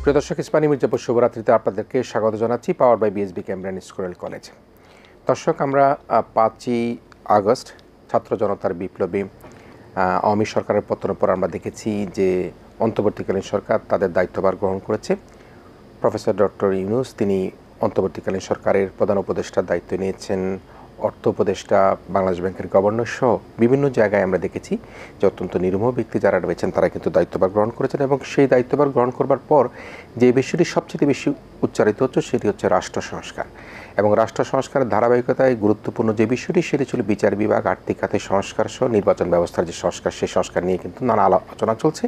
প্রিয় দর্শক, ইসমানী মির্জাপুর শুভরাত্রিতে আপনাদেরকে স্বাগত জানাচ্ছি power by BSB Cambrian school college. দর্শক, আমরা 5ই আগস্ট ছাত্র জনতার বিপ্লবী আওয়ামী সরকারের পতনের পর আমরা দেখেছি যে অন্তর্বর্তীকালীন সরকার তাদের দায়িত্বভার গ্রহণ করেছে। প্রফেসর ডক্টর ইউনূস তিনি অন্তর্বর্তীকালীন সরকারের প্রধান উপদেষ্টার দায়িত্ব নিয়েছেন, অর্থ উপদেষ্টা, বাংলাদেশ ব্যাংকের গভর্নর সহ বিভিন্ন জায়গায় আমরা দেখেছি যে অত্যন্ত নির্মম ব্যক্তি যারা রয়েছেন তারা কিন্তু দায়িত্বভার গ্রহণ করেছেন এবং সেই দায়িত্বভার গ্রহণ করবার পর যে বিষয়টি সবচেয়ে বেশি উচ্চারিত হচ্ছে সেটি হচ্ছে রাষ্ট্র সংস্কার। এবং রাষ্ট্র সংস্কারের ধারাবাহিকতায় গুরুত্বপূর্ণ যে বিষয়টি সেটি ছিল বিচার বিভাগ, আর্থিক খাতের সংস্কার সহ নির্বাচন ব্যবস্থার যে সংস্কার, সেই সংস্কার নিয়ে কিন্তু নানা আলোচনা চলছে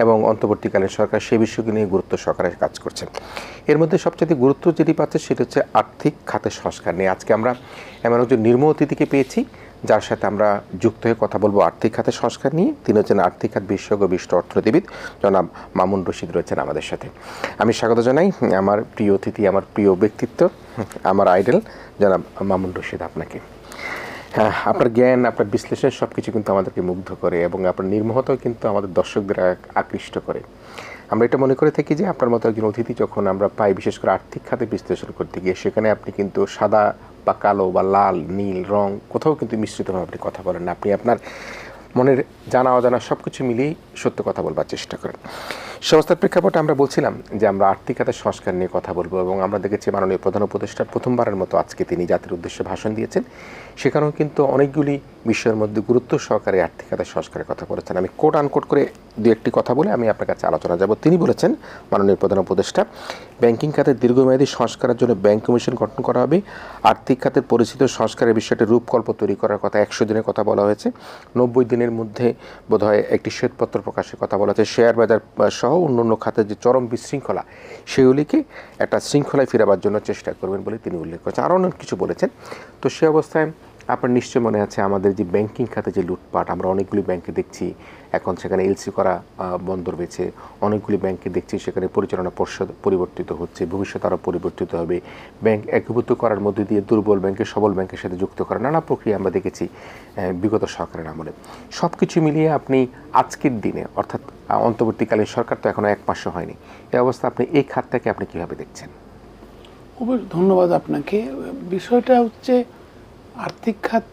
এবং অন্তর্বর্তীকালীন সরকার সেই বিষয়কে নিয়ে গুরুত্ব সহকারে কাজ করছে। এর মধ্যে সবচেয়ে গুরুত্ব যেটি পাচ্ছে সেটি হচ্ছে আর্থিক খাতের সংস্কার নিয়ে। আজকে আমরা এমন একজন নির্মম অতিথিকে পেয়েছি যার সাথে আমরা যুক্ত হয়ে কথা বলবো আর্থিক খাতের সংস্কার নিয়ে। তিনি হচ্ছেন আর্থিক খাত বিশেষজ্ঞ, বিশিষ্ট অর্থনীতিবিদ জনাব মামুন রশিদ রয়েছেন আমাদের সাথে। আমি স্বাগত জানাই আমার প্রিয় অতিথি, আমার প্রিয় ব্যক্তিত্ব, আমার আইডল জনাব মামুন রশিদ আপনাকে। হ্যাঁ, আপনার জ্ঞান, আপনার বিশ্লেষণ সব কিছু কিন্তু আমাদেরকে মুগ্ধ করে এবং আপনার নির্মোহতাও কিন্তু আমাদের দর্শকদের আকৃষ্ট করে। আমরা এটা মনে করে থাকি যে আপনার মতো একজন অতিথি যখন আমরা পাই, বিশেষ করে আর্থিক খাতে বিশ্লেষণ করতে গিয়ে, সেখানে আপনি কিন্তু সাদা বা কালো বা লাল নীল রং কোথাও কিন্তু মিশ্রিতভাবে আপনি কথা বলেন না। আপনি আপনার মনের জানা অজানা সব কিছু মিলিয়েই সত্য কথা বলবার চেষ্টা করেন। সংস্থার প্রেক্ষাপটে আমরা বলছিলাম যে আমরা আর্থিক খাতের সংস্কার নিয়ে কথা বলবো এবং আমরা দেখেছি মাননীয় প্রধান উপদেষ্টা প্রথমবারের মতো আজকে তিনি জাতির উদ্দেশ্যে ভাষণ দিয়েছেন। সেখানেও কিন্তু অনেকগুলি বিষয়ের মধ্যে গুরুত্ব সহকারে আর্থিক খাতের সংস্কারের কথা বলেছেন। আমি কোট আনকোট করে দু একটি কথা বলে আমি আপনার কাছে আলোচনা যাব। তিনি বলেছেন, মাননীয় প্রধান উপদেষ্টা, ব্যাংকিং খাতের দীর্ঘমেয়াদী সংস্কারের জন্য ব্যাংক কমিশন গঠন করা হবে। আর্থিক খাতের পরিচিত সংস্কারের বিষয়টি রূপকল্প তৈরি করার কথা 100 দিনের কথা বলা হয়েছে। 90 দিনের মধ্যে বোধহয় একটি শ্বেতপত্র প্রকাশের কথা বলা হয়েছে। শেয়ার বাজার সহ অন্যান্য খাতের যে চরম বিশৃঙ্খলা, সেগুলিকে একটা শৃঙ্খলায় ফিরাবার জন্য চেষ্টা করবেন বলে তিনি উল্লেখ করেছেন। আরও অনেক কিছু বলেছেন। তো সে অবস্থায় আপনার নিশ্চয় মনে আছে আমাদের যে ব্যাংকিং খাতে যে লুটপাট, আমরা অনেকগুলি ব্যাংকে দেখছি এখন সেখানে এলসি করা বন্ধ রয়েছে। অনেকগুলি ব্যাংকে দেখছি সেখানে পরিচালনা পর্ষদ পরিবর্তিত হচ্ছে, ভবিষ্যতে আরও পরিবর্তিত হবে। ব্যাংক একীভূত করার মধ্যে দিয়ে দুর্বল ব্যাংকে সবল ব্যাংকের সাথে যুক্ত করা, নানা প্রক্রিয়া আমরা দেখেছি বিগত সরকারের আমলে। সব কিছু মিলিয়ে আপনি আজকের দিনে, অর্থাৎ অন্তর্বর্তীকালীন সরকার তো এখনও 1 মাসও হয়নি, এই অবস্থা আপনি এই খাতটাকে আপনি কীভাবে দেখছেন? ধন্যবাদ আপনাকে। বিষয়টা হচ্ছে আর্থিক খাত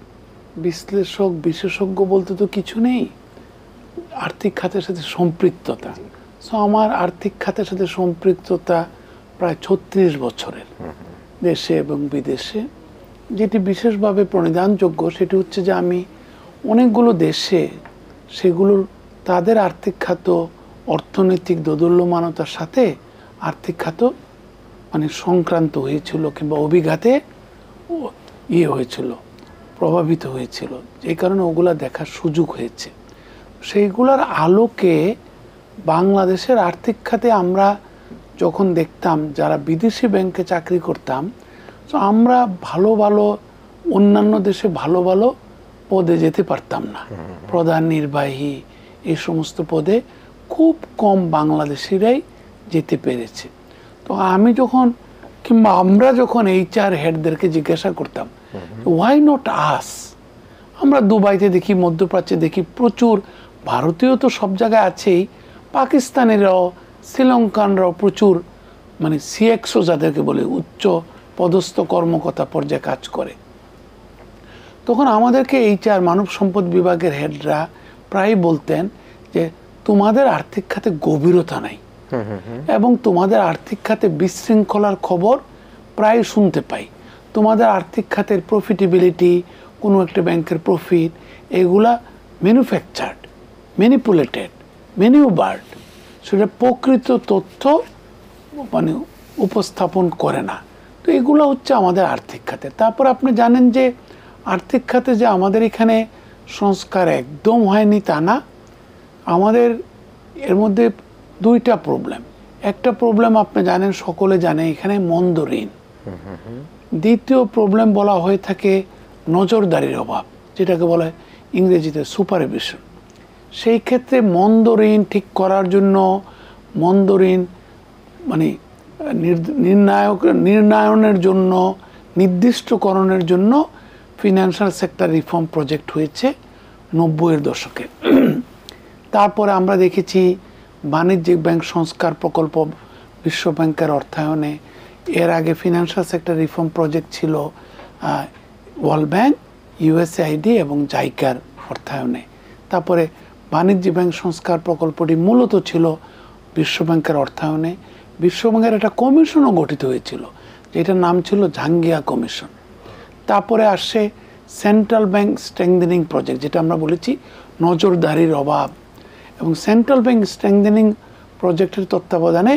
বিশ্লেষক বিশেষজ্ঞ বলতে তো কিছু নেই, আর্থিক খাতের সাথে সম্পৃক্ততা। সো আমার আর্থিক খাতের সাথে সম্পৃক্ততা প্রায় 36 বছরের, দেশে এবং বিদেশে। যেটি বিশেষভাবে প্রণিধানযোগ্য সেটি হচ্ছে যে আমি অনেকগুলো দেশে সেগুলোর তাদের আর্থিক খাত অর্থনৈতিক দোদুল্যমানতার সাথে আর্থিক খাত মানে সংক্রান্ত হয়েছিল কিংবা অভিঘাতে হয়েছিল, প্রভাবিত হয়েছিল, যে কারণে ওগুলা দেখার সুযোগ হয়েছে। সেইগুলার আলোকে বাংলাদেশের আর্থিক খাতে আমরা যখন দেখতাম, যারা বিদেশি ব্যাংকে চাকরি করতাম, তো আমরা ভালো ভালো অন্যান্য দেশে ভালো ভালো পদে যেতে পারতাম না। প্রধান নির্বাহী এই সমস্ত পদে খুব কম বাংলাদেশিরাই যেতে পেরেছে। তো আমি যখন কিংবা আমরা যখন HR হেডদেরকে জিজ্ঞাসা করতাম ওয়াই নট আস, আমরা দুবাইতে দেখি, মধ্যপ্রাচ্যে দেখি প্রচুর, ভারতীয় তো সব জায়গায় আছেই, পাকিস্তানিরাও, শ্রীলঙ্কানরাও প্রচুর, মানে CXO যাদেরকে বলে উচ্চ পদস্থ কর্মকর্তা পর্যায়ে কাজ করে। তখন আমাদেরকে HR মানব সম্পদ বিভাগের হেডরা প্রায় বলতেন যে তোমাদের আর্থিক খাতে গভীরতা নাই এবং তোমাদের আর্থিক খাতে বিশৃঙ্খলার খবর প্রায় শুনতে পাই। তোমাদের আর্থিক খাতের প্রফিটেবিলিটি, কোনো একটা ব্যাংকের প্রফিট, এগুলা ম্যানুফ্যাকচার্ড, ম্যানিপুলেটেড, ম্যানিউভার্ড, সেটা প্রকৃত তথ্য মানে উপস্থাপন করে না। তো এগুলো হচ্ছে আমাদের আর্থিক খাতে। তারপর আপনি জানেন যে আর্থিক খাতে যে আমাদের এখানে সংস্কার একদম হয়নি তা না। আমাদের এর মধ্যে 2টা প্রবলেম। একটা প্রবলেম আপনি জানেন, সকলে জানে, এখানে মন্দ ঋণ। দ্বিতীয় প্রবলেম বলা হয়ে থাকে নজরদারির অভাব, যেটাকে বলা হয় ইংরেজিতে সুপারভিশন। সেই ক্ষেত্রে মন্দ ঋণ ঠিক করার জন্য, মন্দ ঋণ মানে নির্ণয়নের জন্য, নির্দিষ্টকরণের জন্য ফিনান্সিয়াল সেক্টর রিফর্ম প্রজেক্ট হয়েছে 90-এর দশকে। তারপরে আমরা দেখেছি বাণিজ্যিক ব্যাংক সংস্কার প্রকল্প বিশ্ব ব্যাংকের অর্থায়নে, এর আগে ফিনান্সিয়াল সেক্টর রিফর্ম প্রজেক্ট ছিল ওয়ার্ল্ড ব্যাংক, ইউএসআইডি এবং জাইকার অর্থায়নে। তারপরে বাণিজ্যিক ব্যাংক সংস্কার প্রকল্পটি মূলত ছিল বিশ্ব ব্যাংকের অর্থায়নে। বিশ্ব ব্যাংকের একটা কমিশনও গঠিত হয়েছিল, যেটার নাম ছিল জাঙ্গিয়া কমিশন। তারপরে আসছে সেন্ট্রাল ব্যাংক স্ট্রেংথেনিং প্রজেক্ট, যেটা আমরা বলেছি নজরদারির অভাব। এবং সেন্ট্রাল ব্যাংক স্ট্রেংথেনিং প্রজেক্টের তত্ত্বাবধানে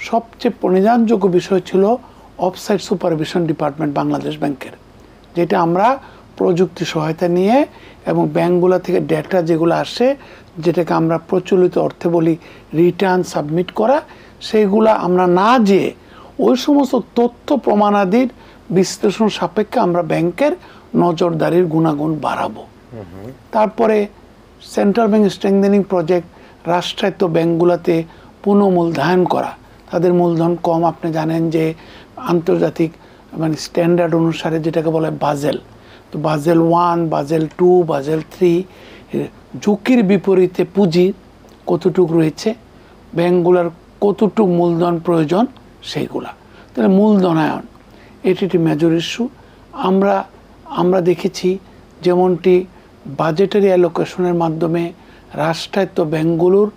সবচেয়ে পরিণামযোগ্য বিষয় ছিল অফসাইট সুপারভিশন ডিপার্টমেন্ট বাংলাদেশ ব্যাংকের, যেটা আমরা প্রযুক্তি সহায়তা নিয়ে এবং ব্যাংকগুলো থেকে ডেটা যেগুলো আসে, যেটাকে আমরা প্রচলিত অর্থে বলি রিটার্ন সাবমিট করা, সেইগুলা আমরা না যেয়ে ওই সমস্ত তথ্য প্রমাণাদির বিশ্লেষণ সাপেক্ষে আমরা ব্যাংকের নজরদারির গুণাগুণ বাড়াবো। তারপরে সেন্ট্রাল ব্যাংক স্ট্রেংথেনিং প্রজেক্ট, রাষ্ট্রায়ত্ত ব্যাংকগুলোতে পুনঃমূলধায়ন করা। তাদের মূলধন কম, আপনি জানেন যে আন্তর্জাতিক মানে স্ট্যান্ডার্ড অনুসারে যেটাকে বলা হয় বাজেল, তো বাজেল 1, বাজেল 2, বাজেল 3, ঝুঁকির বিপরীতে পুঁজি কতটুক রয়েছে, ব্যাংকগুলোর কতটুক মূলধন প্রয়োজন সেইগুলা। তাহলে মূলধনায়ন এটি একটি মেজর ইস্যু। আমরা দেখেছি যেমনটি বাজেটারি অ্যালোকেশনের মাধ্যমে রাষ্ট্রায়ত্ত ব্যাংকগুলোর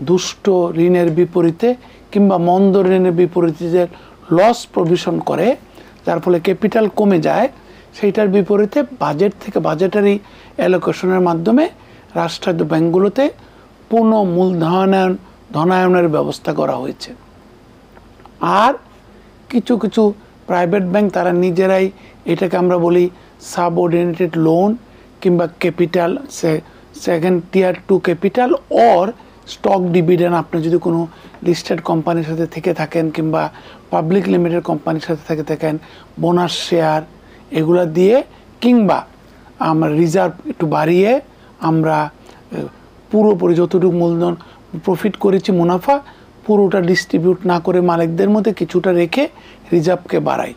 দুষ্ট ঋণের বিপরীতে কিংবা মন্দ ঋণের বিপরীতে যে লস প্রভিশন করে, যার ফলে ক্যাপিটাল কমে যায়, সেইটার বিপরীতে বাজেট থেকে বাজেটারি অ্যালোকেশনের মাধ্যমে রাষ্ট্রায়ত্ত ব্যাংকগুলোতে ধনায়নের ব্যবস্থা করা হয়েছে। আর কিছু কিছু প্রাইভেট ব্যাংক তারা নিজেরাই এটাকে আমরা বলি সাবঅর্ডিনেটেড লোন কিংবা capital second tier 2 capital or stock dividend, আপনি যদি কোনো লিস্টেড কোম্পানির সাথে থেকে থাকেন কিংবা পাবলিক লিমিটেড কোম্পানির সাথে থেকে থাকেন, বোনাস শেয়ার এগুলা দিয়ে কিংবা আমরা রিজার্ভ একটু বাড়িয়ে আমরা পুরোপুরি যতটুকু মূলধন প্রফিট করেছি মুনাফা পুরোটা ডিস্ট্রিবিউট না করে মালিকদের মধ্যে কিছুটা রেখে রিজার্ভকে বাড়াই।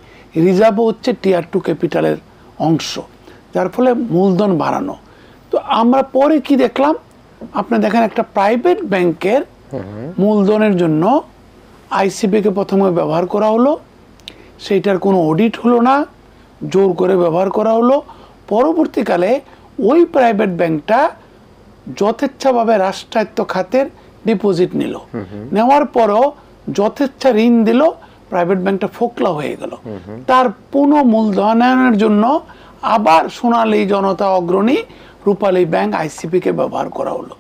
রিজার্ভও হচ্ছে টিয়ার 2 ক্যাপিটালের অংশ, যার ফলে মূলধন বাড়ানো। তো আমরা পরে কি দেখলাম, আপনি দেখেন একটা প্রাইভেট ব্যাংকের মূলধনের জন্য আইসিবিকে প্রথমে ব্যবহার করা হলো, সেইটার কোনো অডিট হলো না, জোর করে ব্যবহার করা হলো। পরবর্তীকালে ওই প্রাইভেট ব্যাংকটা যথেচ্ছাভাবে রাষ্ট্রায়ত্ত খাতের ডিপোজিট নিল, নেওয়ার পরও যথেচ্ছা ঋণ দিল, প্রাইভেট ব্যাংকটা ফোকলা হয়ে গেল। তার পুনঃমূলধনায়নের জন্য আবার সোনালী জনতা অগ্রণী রূপালী ব্যাংক আইসিপিকে ব্যবহার করা হলো।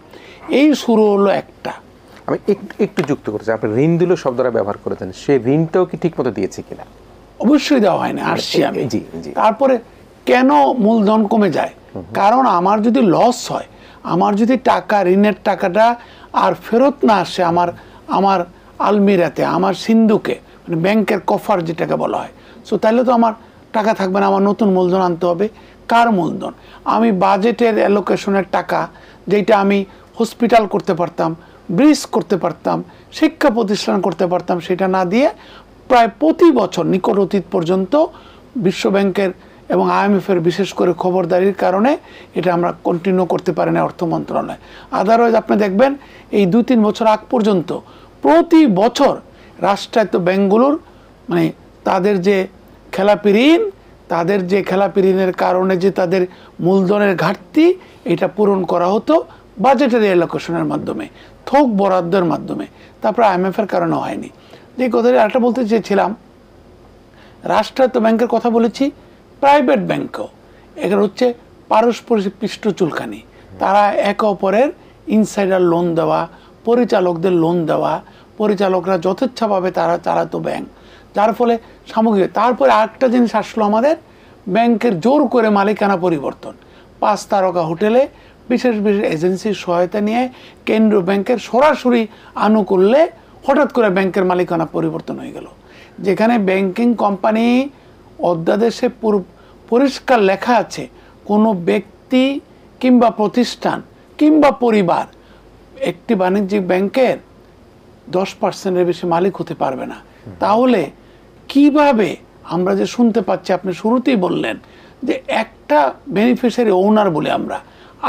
এই শুরু হলো একটা। আমি একটু যুক্ত করতে চাই, আপনি ঋণ দিল শব্দটা ব্যবহার করেছেন, সেই ঋণটাও কি ঠিক মতো দিয়েছে কিনা? অবশ্যই দেওয়া হয়নি, আসছি আমি। তারপরে কেন মূলধন কমে যায়? কারণ আমার যদি লস হয়, আমার যদি টাকা ঋণের টাকাটা আর ফেরত না আসে আমার আলমিরাতে, আমার সিন্ধুকে, মানে ব্যাংকের কফার যেটাকে বলা হয়, সো তাহলে তো আমার টাকা থাকবে না, আমার নতুন মূলধন আনতে হবে। কার মূলধন? আমি বাজেটের অ্যালোকেশনের টাকা, যেটা আমি হসপিটাল করতে পারতাম, ব্রিজ করতে পারতাম, শিক্ষা প্রতিষ্ঠান করতে পারতাম, সেটা না দিয়ে প্রায় প্রতি বছর নিকট অতীত পর্যন্ত বিশ্ব ব্যাংকের এবং IMF-এর বিশেষ করে খবরদারির কারণে এটা আমরা কন্টিনিউ করতে পারি না অর্থ মন্ত্রণালয়। আদারওয়াইজ আপনি দেখবেন এই 2-3 বছর আগ পর্যন্ত প্রতি বছর রাষ্ট্রায়ত্ত ব্যাংকগুলোর মানে তাদের যে খেলাপি ঋণের কারণে যে তাদের মূলধনের ঘাটতি, এটা পূরণ করা হতো বাজেটারি অ্যালোকেশনের মাধ্যমে, থোক বরাদ্দের মাধ্যমে। তারপরে IMF-এর কারণে হয়নি। যে কথাটা আরেকটা বলতে চেয়েছিলাম, রাষ্ট্রায়ত্ত ব্যাংকের কথা বলেছি, প্রাইভেট ব্যাংকও এখানে হচ্ছে পারস্পরিক পৃষ্ঠ চুলকানি। তারা একে অপরের ইনসাইডার লোন দেওয়া, পরিচালকদের লোন দেওয়া, পরিচালকরা যথেচ্ছাভাবে তারা চালাতো ব্যাংক, যার ফলে সামগ্রিক। তারপরে আরেকটা জিনিস আসলো আমাদের, ব্যাংকের জোর করে মালিকানা পরিবর্তন। 5 তারকা হোটেলে বিশেষ এজেন্সির সহায়তা নিয়ে কেন্দ্রীয় ব্যাংকের সরাসরি আনুকূল্যে হঠাৎ করে ব্যাংকের মালিকানা পরিবর্তন হয়ে গেল, যেখানে ব্যাংকিং কোম্পানি অধ্যাদেশে পরিষ্কার লেখা আছে কোনো ব্যক্তি কিংবা প্রতিষ্ঠান কিংবা পরিবার একটি বাণিজ্যিক ব্যাংকের 10%-এর বেশি মালিক হতে পারবে না। তাহলে কিভাবে আমরা যে শুনতে পাচ্ছি, আপনি শুরুতেই বললেন যে একটা বেনিফিশিয়ারি ওনার বলে আমরা,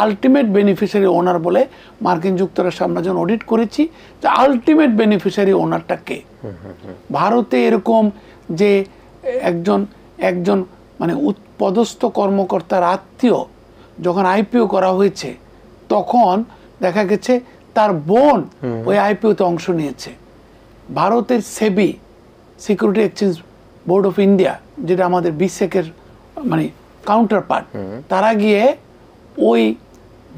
আলটিমেট বেনিফিশিয়ারি ওনার বলে মার্কিন যুক্তরাষ্ট্রে আমরা যখন অডিট করেছি যে আলটিমেট বেনিফিশিয়ারি ওনারটা কে। ভারতে এরকম যে একজন একজন মানে পদস্থ কর্মকর্তার আত্মীয় যখন আইপিও করা হয়েছে তখন দেখা গেছে তার বোন ওই আইপিওতে অংশ নিয়েছে। ভারতের SEBI security exchange board of India যেটা আমাদের বিসেকের মানে কাউন্টার পার্ট, তারা গিয়ে ওই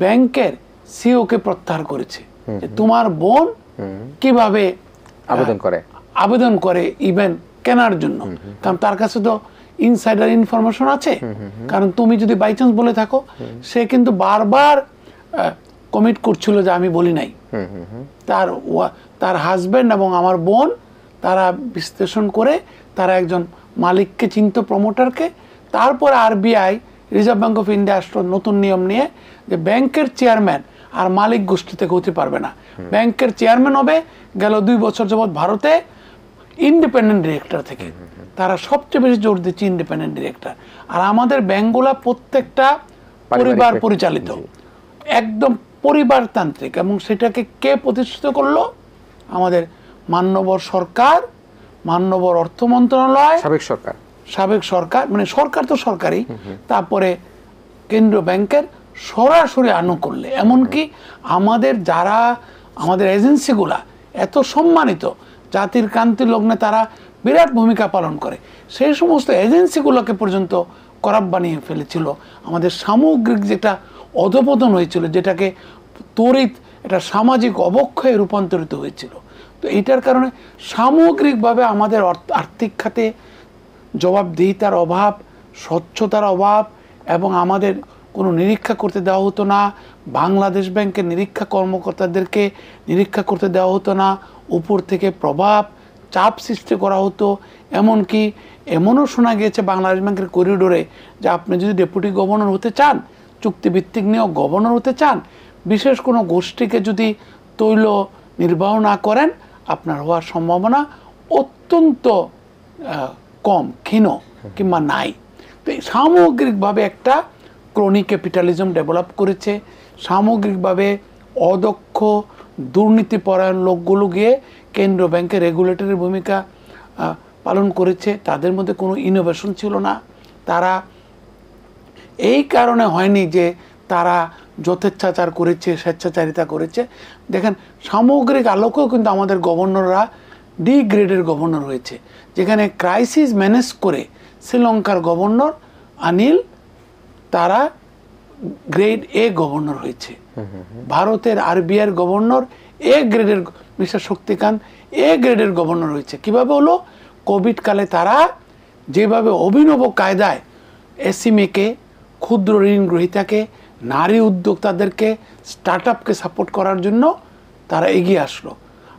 ব্যাংকের সিওকে প্রত্যাহার করেছে যে তোমার বোন কিভাবে আবেদন করে ইভেন কেনার জন্য, কারণ তার কাছে তো ইনসাইডার ইনফরমেশন আছে। কারণ তুমি যদি বাই চান্স বলে থাকো, সে কিন্তু বারবার কমিট করছিল যে আমি বলি নাই। তার হাজবেন্ড এবং আমার বোন তারা বিশ্লেষণ করে তারা একজন মালিককে চিনত, প্রমোটারকে। তারপরে RBI reserve bank of India আসলো নতুন নিয়ম নিয়ে যে ব্যাংকের চেয়ারম্যান আর মালিক গোষ্ঠী থেকে হতে পারবে না, ব্যাংকের চেয়ারম্যান হবে গেল 2 বছর যাবৎ ভারতে ইন্ডিপেন্ডেন্ট ডিরেক্টর থেকে। তারা সবচেয়ে বেশি জোর দিচ্ছে ইন্ডিপেন্ডেন্ট ডিরেক্টর। আর আমাদের ব্যাংকগুলা প্রত্যেকটা পরিবার পরিচালিত, একদম পরিবারতান্ত্রিক। এবং সেটাকে কে প্রতিষ্ঠিত করলো? আমাদের মান্যবর সরকার, মান্যবর অর্থ মন্ত্রণালয়, সাবেক সরকার, মানে সরকার তো সরকারই, তারপরে কেন্দ্রীয় ব্যাংকের সরাসরি আনুকূল্যে। এমনকি আমাদের যারা আমাদের এজেন্সিগুলা এত সম্মানিত, জাতির ক্রান্তি লগ্নে তারা বিরাট ভূমিকা পালন করে, সেই সমস্ত এজেন্সিগুলোকে পর্যন্ত করাপ্ট বানিয়ে ফেলেছিল। আমাদের সামগ্রিক যেটা অধপতন হয়েছিল, যেটাকে তড়িৎ এটা সামাজিক অবক্ষয়ে রূপান্তরিত হয়েছিল। তো এইটার কারণে সামগ্রিকভাবে আমাদের আর্থিক খাতে জবাবদিহিতার অভাব, স্বচ্ছতার অভাব, এবং আমাদের কোনো নিরীক্ষা করতে দেওয়া হতো না। বাংলাদেশ ব্যাংকের নিরীক্ষা কর্মকর্তাদেরকে নিরীক্ষা করতে দেওয়া হতো না, উপর থেকে প্রভাব চাপ সৃষ্টি করা হতো। এমনকি এমনও শোনা গিয়েছে বাংলাদেশ ব্যাংকের করিডোরে যে আপনি যদি ডেপুটি গভর্নর হতে চান, চুক্তিভিত্তিক নিয়োগ গভর্নর হতে চান, বিশেষ কোনো গোষ্ঠীকে যদি তৈল নির্বাহ না করেন, আপনার হওয়ার সম্ভাবনা অত্যন্ত কম, ক্ষীণ কিংবা নাই। তো সামগ্রিকভাবে একটা ক্রনিক ক্যাপিটালিজম ডেভেলপ করেছে। সামগ্রিকভাবে অদক্ষ দুর্নীতিপরায়ণ লোকগুলো গিয়ে কেন্দ্রীয় ব্যাংকের রেগুলেটরের ভূমিকা পালন করেছে। তাদের মধ্যে কোনো ইনোভেশন ছিল না। তারা এই কারণে হয়নি যে তারা যথেচ্ছাচার করেছে, স্বেচ্ছাচারিতা করেছে। দেখেন সামগ্রিক আলোকেও কিন্তু আমাদের গভর্নররা ডি গ্রেডের গভর্নর হয়েছে। যেখানে ক্রাইসিস ম্যানেজ করে শ্রীলঙ্কার গভর্নর অনিল, তারা গ্রেড এ গভর্নর হয়েছে। ভারতের আরবিআইয়ের গভর্নর এ গ্রেডের, মিস্টার শক্তিকান্ত এ গ্রেডের গভর্নর হয়েছে। কিভাবে হলো? কোভিড কালে তারা যেভাবে অভিনব কায়দায় এসএমইকে, ক্ষুদ্র ঋণ গ্রহীতাকে, নারী উদ্যোক্তাদেরকে, স্টার্ট আপকে সাপোর্ট করার জন্য তারা এগিয়ে আসলো।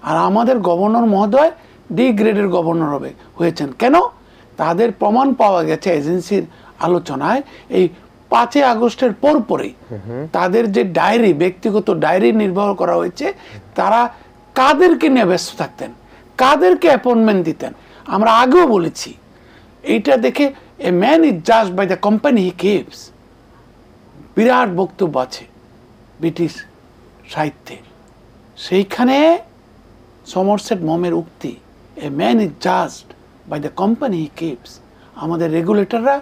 আর আমাদের গভর্নর মহোদয় ডি গ্রেডের গভর্নর হয়েছেন। কেন? তাদের প্রমাণ পাওয়া গেছে এজেন্সির আলোচনায়, এই 5 আগস্টের পরপরই তাদের যে ডায়েরি, ব্যক্তিগত ডায়েরি নির্বাহ করা হয়েছে, তারা কাদেরকে নিয়ে ব্যস্ত থাকতেন, কাদেরকে অ্যাপয়েন্টমেন্ট দিতেন। আমরা আগেও বলেছি, এইটা দেখে a man is judged by the company he keeps. বিরাট বক্তব্য আছে ব্রিটিশ সাহিত্যে। সেইখানে সমরসেট মমের উক্তি, a man is judged by the company he keeps. আমাদের রেগুলেটররা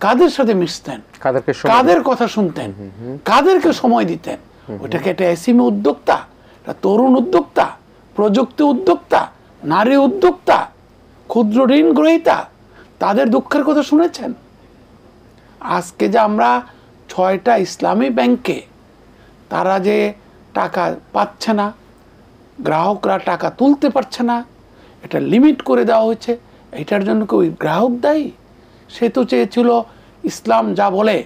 কাদের সাথে মিশতেন, কাদের কথা শুনতেন, কাদেরকে সময় দিতেন। ওটাকে একটা এসএমই উদ্যোক্তা, একটা তরুণ উদ্যোক্তা, প্রযুক্তি উদ্যোক্তা, নারী উদ্যোক্তা, ক্ষুদ্র ঋণ গ্রহীতা, তাদের দুঃখের কথা শুনেছেন? আজকে যে আমরা 6টা ইসলামী ব্যাংকে তারা যে টাকা পাচ্ছে না, গ্রাহকরা টাকা তুলতে পারছে না, এটা লিমিট করে দেওয়া হয়েছে। এটার জন্য কি ওই গ্রাহক দায়ী? সে তো চেয়েছিল ইসলাম যা বলে,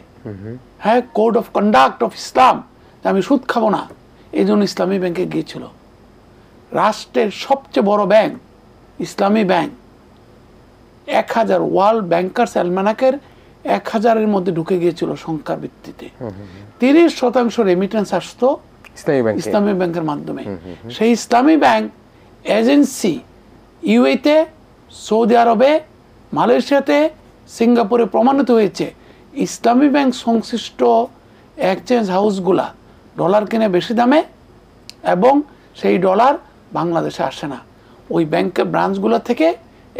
হ্যাঁ, code of conduct of Islam, আমি সুদ খাবো না, এই জন্য ইসলামী ব্যাংকে গিয়েছিল। রাষ্ট্রের সবচেয়ে বড় ব্যাংক ইসলামী ব্যাংক 1000 ওয়ার্ল্ড ব্যাংকার্স অ্যালমানাকের 1000-এর মধ্যে ঢুকে গিয়েছিল সংখ্যার ভিত্তিতে। 30% রেমিটেন্স আসতো ইসলামী ব্যাংকের মাধ্যমে। সেই ইসলামী ব্যাংক এজেন্সি ইউএতে, সৌদি আরবে, মালয়েশিয়াতে, সিঙ্গাপুরে প্রমাণিত হয়েছে ইসলামী ব্যাংক সংশ্লিষ্ট এক্সচেঞ্জ হাউসগুলা ডলার কিনে বেশি দামে, এবং সেই ডলার বাংলাদেশে আসে না, ওই ব্যাংকের ব্রাঞ্চগুলো থেকে,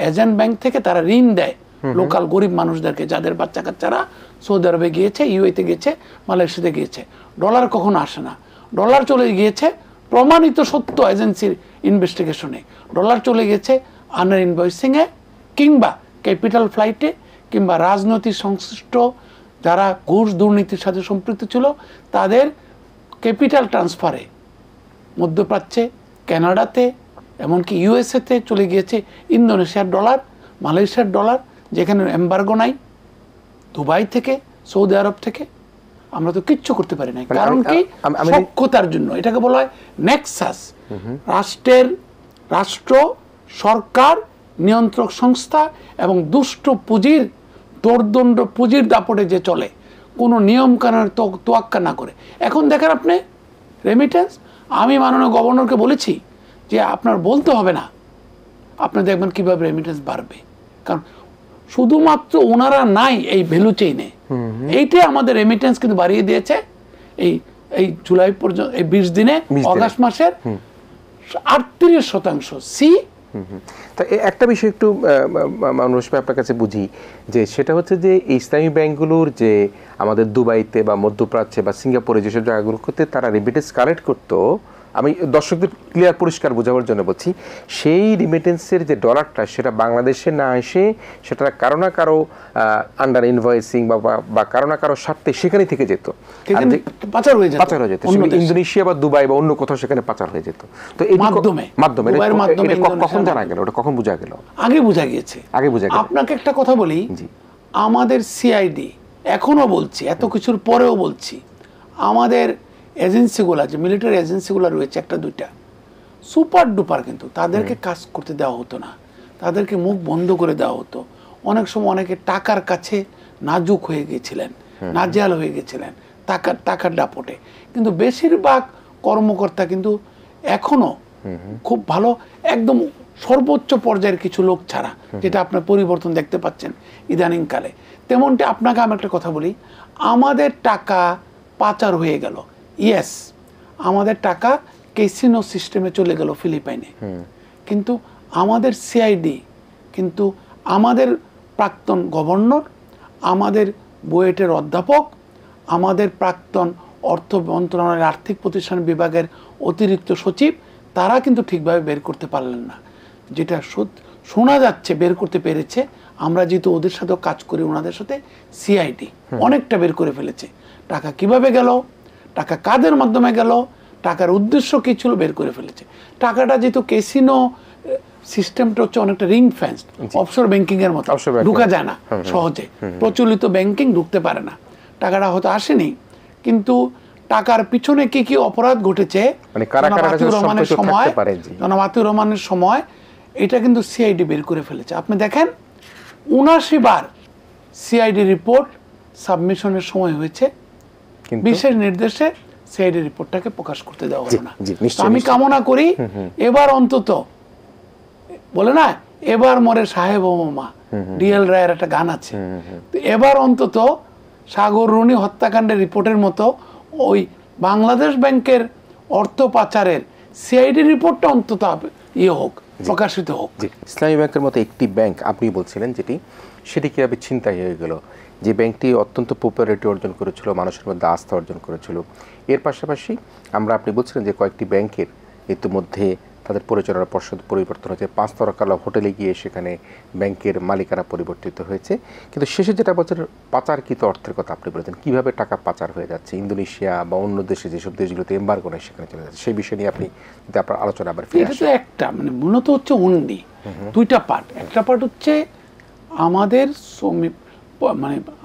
এজেন্ট ব্যাংক থেকে তারা ঋণ দেয় লোকাল গরিব মানুষদেরকে, যাদের বাচ্চা কাচ্চারা সৌদি আরবে গিয়েছে, ইউএতে গিয়েছে, মালয়েশিয়াতে গিয়েছে। ডলার কখনো আসে না, ডলার চলে গিয়েছে প্রমাণিত সত্য এজেন্সির ইনভেস্টিগেশনে, ডলার চলে গেছে আন্ডার ইনভয়েসিংয়ে, কিংবা ক্যাপিটাল ফ্লাইটে, কিংবা রাজনৈতিক সংশ্লিষ্ট যারা ঘুষ দুর্নীতির সাথে সম্পৃক্ত ছিল তাদের ক্যাপিটাল ট্রান্সফারে মধ্যপ্রাচ্যে, কানাডাতে, এমনকি ইউএসএতে চলে গিয়েছে ইন্দোনেশিয়ার ডলার, মালয়েশিয়ার ডলার, যেখানে এম্বার্গো নাই, দুবাই থেকে, সৌদি আরব থেকে। আমরা তো কিচ্ছু করতে পারি না, কারণ কি? সক্ষতার জন্য। এটাকে বলা হয় নেক্সাস। রাষ্ট্র, সরকার, নিয়ন্ত্রক সংস্থা এবং দুষ্ট পুঁজির দোর্দণ্ড পুঁজির দাপটে যে চলে, কোনো নিয়ম কানুনের তোয়াক্কা না করে। এখন দেখেন আপনি রেমিটেন্স, আমি মাননীয় গভর্নরকে বলেছি যে আপনার বলতে হবে না, আপনি দেখবেন কিভাবে রেমিটেন্স বাড়বে। কারণ শুধুমাত্র ওনারা নাই এই ভ্যালু চেইনে, এইটাই আমাদের রেমিটেন্স কিন্তু বাড়িয়ে দিয়েছে এই জুলাই পর্যন্ত, এই 20 দিনে, অগাস্ট মাসের 38%। সি তা একটা বিষয় একটু মানুষ আপনার কাছে বুঝি, যে সেটা হচ্ছে যে ইসলামী ব্যাংকগুলোর যে আমাদের দুবাইতে বা মধ্যপ্রাচ্যে বা সিঙ্গাপুরে যেসব জায়গাগুলোতে তারা রেমিটেন্স কালেক্ট করতো, আমি দর্শকদের ক্লিয়ার পরিষ্কার বোঝাবার জন্য বলছি, সেই রিমিটেন্সের যে ডলারটা সেটা বাংলাদেশে না এসে সেটা কারো না কারো আন্ডার ইনভয়েসিং বা কারো না কারো স্বার্থে সেখানে থেকে যেত, পাচার হয়ে যেত, ইন্দোনেশিয়া বা দুবাই বা অন্য কোথাও সেখানে পাচার হয়ে যেত। তো এই মাধ্যমে কখন জানা গেল, ওটা কখন বোঝা গেল? আগে বোঝা গিয়েছে। আপনাকে একটা কথা বলি, আমাদের সিআইডি, এখনো বলছি, এত কিছুর পরেও বলছি, আমাদের এজেন্সিগুলা, যে মিলিটারি এজেন্সিগুলো রয়েছে একটা দুইটা, সুপার ডুপার, কিন্তু তাদেরকে কাজ করতে দেওয়া হতো না, তাদেরকে মুখ বন্ধ করে দেওয়া হতো। অনেক সময় অনেকে টাকার কাছে নাজুক হয়ে গেছিলেন, নাজেহাল হয়ে গেছিলেন টাকার দাপটে। কিন্তু বেশিরভাগ কর্মকর্তা কিন্তু এখনো খুব ভালো, একদম সর্বোচ্চ পর্যায়ের কিছু লোক ছাড়া, যেটা আপনার পরিবর্তন দেখতে পাচ্ছেন ইদানিংকালে। তেমনটি আপনাকে আমি একটা কথা বলি, আমাদের টাকা পাচার হয়ে গেল, ইয়েস, আমাদের টাকা ক্যাসিনো সিস্টেমে চলে গেল ফিলিপাইনে, কিন্তু আমাদের সিআইডি, কিন্তু আমাদের প্রাক্তন গভর্নর, আমাদের বুয়েটের অধ্যাপক, আমাদের প্রাক্তন অর্থ মন্ত্রণালয়ের আর্থিক প্রতিষ্ঠান বিভাগের অতিরিক্ত সচিব, তারা কিন্তু ঠিকভাবে বের করতে পারলেন না। যেটা শোনা যাচ্ছে বের করতে পেরেছে, আমরা যেহেতু ওদের সাথেও কাজ করি, ওনাদের সাথে, সিআইডি অনেকটা বের করে ফেলেছে। টাকা কিভাবে গেল, টাকা কাদের মাধ্যমে গেল, টাকার উদ্দেশ্য কি ছিল, বের করে ফেলেছে। টাকাটা যেহেতু ক্যাসিনো সিস্টেমটা হচ্ছে অনেকটা রিং ফেন্সড, অফশোর ব্যাংকিং এর মতো, ঢুকা যায় না সহজে, প্রচলিত ব্যাংকিং ঢুকতে পারে না। টাকাটা হয়তো আসেনি, কিন্তু টাকার পিছনে কি কি অপরাধ ঘটেছে, মাতিউর রহমানের সময় এটা কিন্তু সিআইডি বের করে ফেলেছে। আপনি দেখেন 79 বার সিআইডি রিপোর্ট সাবমিশনের সময় হয়েছে, বিশেষ নির্দেশে সিআইডি রিপোর্টটাকে প্রকাশ করতে দেওয়া হলো না। আমি কামনা করি এবার অন্তত, বলে না এবার মরে সাহেব ও মামা, ডিএল রায়ের একটা গান আছে, এবার অন্তত সাগর রুনি হত্যাকাণ্ডের রিপোর্টের মতো ওই বাংলাদেশ ব্যাংকের অর্থ পাচারের সিআইডি রিপোর্টটা অন্তত ইয়ে হোক, প্রকাশিত হোক। ইসলামী ব্যাংকের মতো একটি ব্যাংক আপনি বলছিলেন সেটি কিভাবে ছিনতাই হয়ে গেল, যে ব্যাংকটি অত্যন্ত পপুলারিটি অর্জন করেছিল, মানুষের মধ্যে আস্থা অর্জন করেছিল। এর পাশাপাশি আপনি বলছিলেন যে কয়েকটি ব্যাংকের ইতিমধ্যে তাদের পরিচালনা পর্ষদ পরিবর্তন হয়েছে, 5 তারকা হোটেলে গিয়ে সেখানে ব্যাংকের মালিকানা পরিবর্তিত হয়েছে। কিন্তু শেষে যেটা বলছেন পাচারকৃত অর্থের কথা আপনি বলেছেন, কীভাবে টাকা পাচার হয়ে যাচ্ছে ইন্দোনেশিয়া বা অন্য দেশে, যেসব দেশগুলোতে এম্বার্গো নেই সেখানে চলে যাচ্ছে, সেই বিষয় নিয়ে আপনি যদি আপনার আলোচনা আবার ফিরে আসেন। এটা তো একটা মূলত হচ্ছে উন্ডি, দুইটা পার্ট। একটা পার্ট হচ্ছে আমাদের শ্রমিক,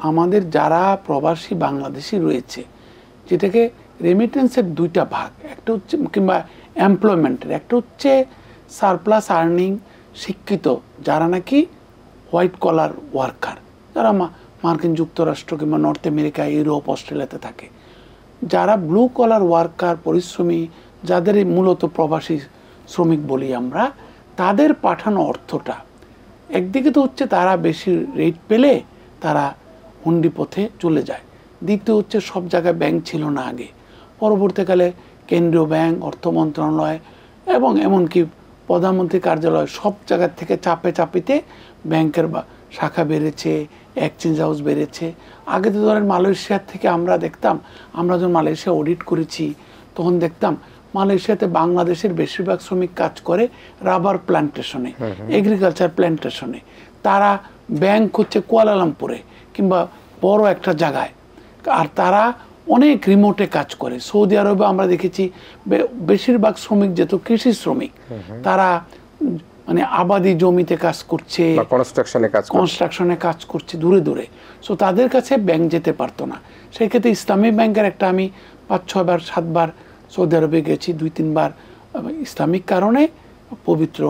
আমাদের যারা প্রবাসী বাংলাদেশি রয়েছে, যেটাকে রেমিটেন্সের দুইটা ভাগ, একটা হচ্ছে কিংবা এমপ্লয়মেন্টের, একটা হচ্ছে সারপ্লাস আর্নিং, শিক্ষিত যারা নাকি হোয়াইট কলার ওয়ার্কার, যারা মার্কিন যুক্তরাষ্ট্র কিংবা নর্থ আমেরিকা, ইউরোপ, অস্ট্রেলিয়াতে থাকে, যারা ব্লু কলার ওয়ার্কার, পরিশ্রমী, যাদের মূলত প্রবাসী শ্রমিক বলি আমরা, তাদের পাঠানো অর্থটা একদিকে তো হচ্ছে তারা বেশি রেট পেলে তারা হুন্ডি পথে চলে যায়, দ্বিতীয় হচ্ছে সব জায়গায় ব্যাংক ছিল না আগে, পরবর্তীকালে কেন্দ্রীয় ব্যাংক, অর্থ মন্ত্রণালয় এবং এমনকি প্রধানমন্ত্রী কার্যালয় সব জায়গার থেকে চাপিতে ব্যাংকের শাখা বেড়েছে, এক্সচেঞ্জ হাউস বেড়েছে। আগে তো ধরেন মালয়েশিয়ার থেকে আমরা দেখতাম, আমরা যখন মালয়েশিয়া অডিট করেছি তখন দেখতাম মালয়েশিয়াতে বাংলাদেশের বেশিরভাগ শ্রমিক কাজ করে রাবার প্ল্যান্টেশনে, এগ্রিকালচার প্ল্যান্টেশনে। তারা ব্যাংক হচ্ছে কুয়ালালামপুরে কিংবা বড় একটা জায়গায়, আর তারা অনেক রিমোটে কাজ করে। সৌদি আরবে আমরা দেখেছি বেশিরভাগ শ্রমিক যেহেতু কৃষি শ্রমিক, তারা মানে আবাদি জমিতে কাজ করছে, কনস্ট্রাকশনে কাজ করছে দূরে দূরে। সো তাদের কাছে ব্যাংক যেতে পারতো না। সেই ক্ষেত্রে ইসলামী ব্যাংকের একটা আমি 5-6 বার 7 বার সৌদি আরবে গেছি, 2-3 বার ইসলামিক কারণে পবিত্র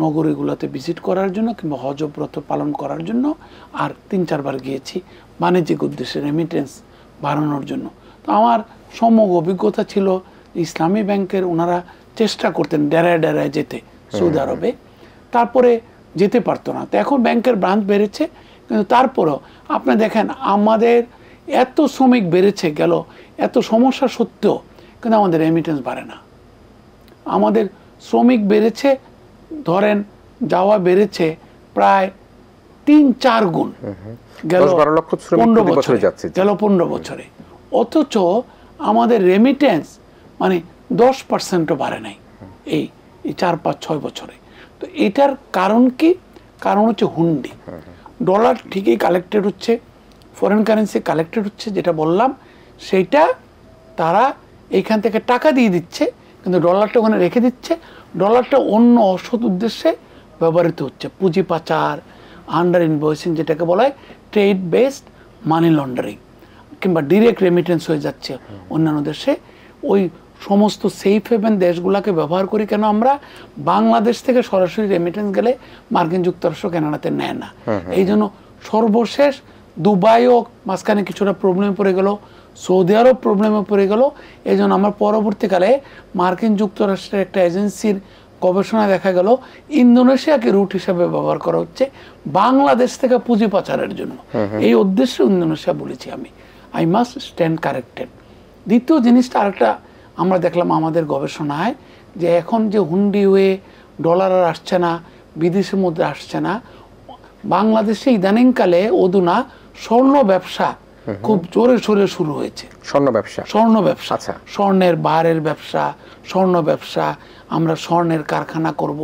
নগরীগুলোতে ভিজিট করার জন্য কিংবা হজ ব্রত পালন করার জন্য, আর 3-4 বার গিয়েছি বাণিজ্যিক উদ্দেশ্যে রেমিটেন্স বাড়ানোর জন্য। তো আমার সম্যক অভিজ্ঞতা ছিল ইসলামী ব্যাংকের ওনারা চেষ্টা করতেন ডেরায় যেতে সৌদি আরবে, তারপরে যেতে পারতো না। তো এখন ব্যাংকের ব্রাঞ্চ বেড়েছে, কিন্তু তারপরেও আপনি দেখেন আমাদের এত শ্রমিক বেড়েছে গেল, এত সমস্যা সত্ত্বেও কিন্তু আমাদের রেমিটেন্স বাড়ে না। আমাদের শ্রমিক বেড়েছে, ধরেন যাওয়া বেড়েছে প্রায় 3-4 গুণ গেল 15 বছরে, অথচ আমাদের রেমিটেন্স মানে 10%ও বাড়ে নাই এই 4-5-6 বছরে। তো এটার কারণ কি? কারণ হচ্ছে হুন্ডি। ডলার ঠিকই কালেক্টেড হচ্ছে, ফরেন কারেন্সি কালেক্টেড হচ্ছে, যেটা বললাম সেইটা তারা এইখান থেকে টাকা দিয়ে দিচ্ছে, কিন্তু ডলারটা ওখানে রেখে দিচ্ছে। ডলারটা অন্য অসৎ উদ্দেশ্যে ব্যবহৃত হচ্ছে, পুঁজি পাচার, আন্ডার ইনভয়েসিং যেটাকে বলা হয়, ট্রেড বেসড মানি লন্ডারিং, কিংবা ডিরেক্ট রেমিটেন্স হয়ে যাচ্ছে অন্যান্য দেশে। ওই সমস্ত সেফ হেভেন দেশগুলোকে ব্যবহার করি কেন আমরা? বাংলাদেশ থেকে সরাসরি রেমিটেন্স গেলে মার্কিন যুক্তরাষ্ট্র কানাডাতে নেয় না। এই জন্য সর্বশেষ দুবাইও মাঝখানে কিছুটা প্রবলেমে পড়ে গেল, সৌদি আরব প্রবলেমে পড়ে গেল। এই জন্য আমার পরবর্তীকালে মার্কিন যুক্তরাষ্ট্রের একটা এজেন্সির গবেষণায় দেখা গেল ইন্দোনেশিয়াকে রুট হিসাবে ব্যবহার করা হচ্ছে বাংলাদেশ থেকে পুঁজি পাচারের জন্য। এই উদ্দেশ্যে ইন্দোনেশিয়া বলেছি আমি, আই মাস্ট স্ট্যান্ড কারেক্টেড। দ্বিতীয় জিনিসটা আরেকটা আমরা দেখলাম আমাদের গবেষণায়, যে এখন যে হুন্ডি হয়ে ডলার আর আসছে না, বিদেশের মধ্যে আসছে না, বাংলাদেশে ইদানিংকালে অধুনা স্বর্ণ ব্যবসা খুব জোরে সোরে শুরু হয়েছে। স্বর্ণ ব্যবসা, আচ্ছা, স্বর্ণের বারের ব্যবসা, স্বর্ণ ব্যবসা, আমরা স্বর্ণের কারখানা করব,